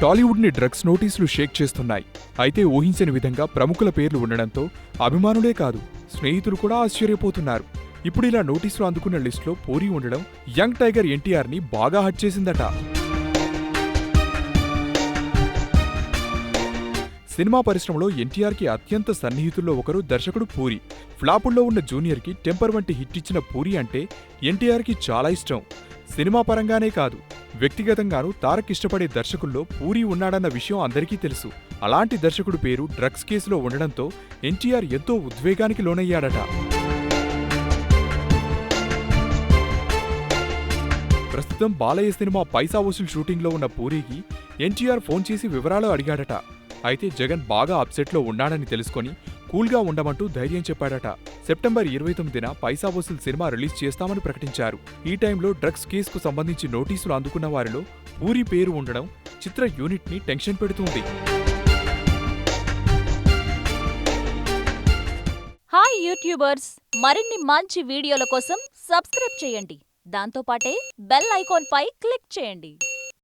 టాలీవుడ్ ని డ్రగ్స్ నోటీసులు షేక్ చేస్తున్నాయి. అయితే ఊహించని విధంగా ప్రముఖుల పేర్లు ఉండడంతో అభిమానులే కాదు, స్నేహితులు కూడా ఆశ్చర్యపోతున్నారు. ఇప్పుడు ఇలా నోటీసులు అందుకున్న లిస్టులో పూరి ఉండడం యంగ్ టైగర్ ఎన్టీఆర్ ని బాగా హట్ చేసిందట. సినిమా పరిశ్రమలో ఎన్టీఆర్కి అత్యంత సన్నిహితుల్లో ఒకరు దర్శకుడు పూరి. ఫ్లాపుల్లో ఉన్న జూనియర్కి టెంపర్ వంటి హిట్ ఇచ్చిన పూరి అంటే ఎన్టీఆర్కి చాలా ఇష్టం. సినిమా పరంగానే కాదు, వ్యక్తిగతంగానూ తారక్ ఇష్టపడే దర్శకుల్లో పూరి ఉన్నాడన్న విషయం అందరికీ తెలుసు. అలాంటి దర్శకుడు పేరు డ్రగ్స్ కేసులో ఉండడంతో ఎన్టీఆర్ ఎంతో ఉద్వేగానికి లోనయ్యాడట. ప్రస్తుతం బాలయ్య సినిమా పైసా వసూల్ షూటింగ్లో ఉన్న పూరికి ఎన్టీఆర్ ఫోన్ చేసి వివరాలు అడిగాడట. అయితే జగన్ బాగా అప్సెట్లో ఉన్నాడని తెలుసుకొని కూల్గా ఉండమంటూ ధైర్యం చెప్పాడట. సెప్టెంబర్ 29న పైసా వసూల్ సినిమా రిలీజ్ చేస్తామని ప్రకటించారు. ఈ టైంలో డ్రగ్స్ కేసుకు సంబంధించి నోటీసులు అందుకున్న వారిలో పూరి పేరు ఉండడం చిత్ర యూనిట్ ని టెన్షన్ పెడుతుంది. హాయ్ యూట్యూబర్స్, మరిన్ని మంచి వీడియోల కోసం సబ్స్క్రైబ్ చేయండి. దాంతోపాటే బెల్ ఐకాన్ పై క్లిక్ చేయండి.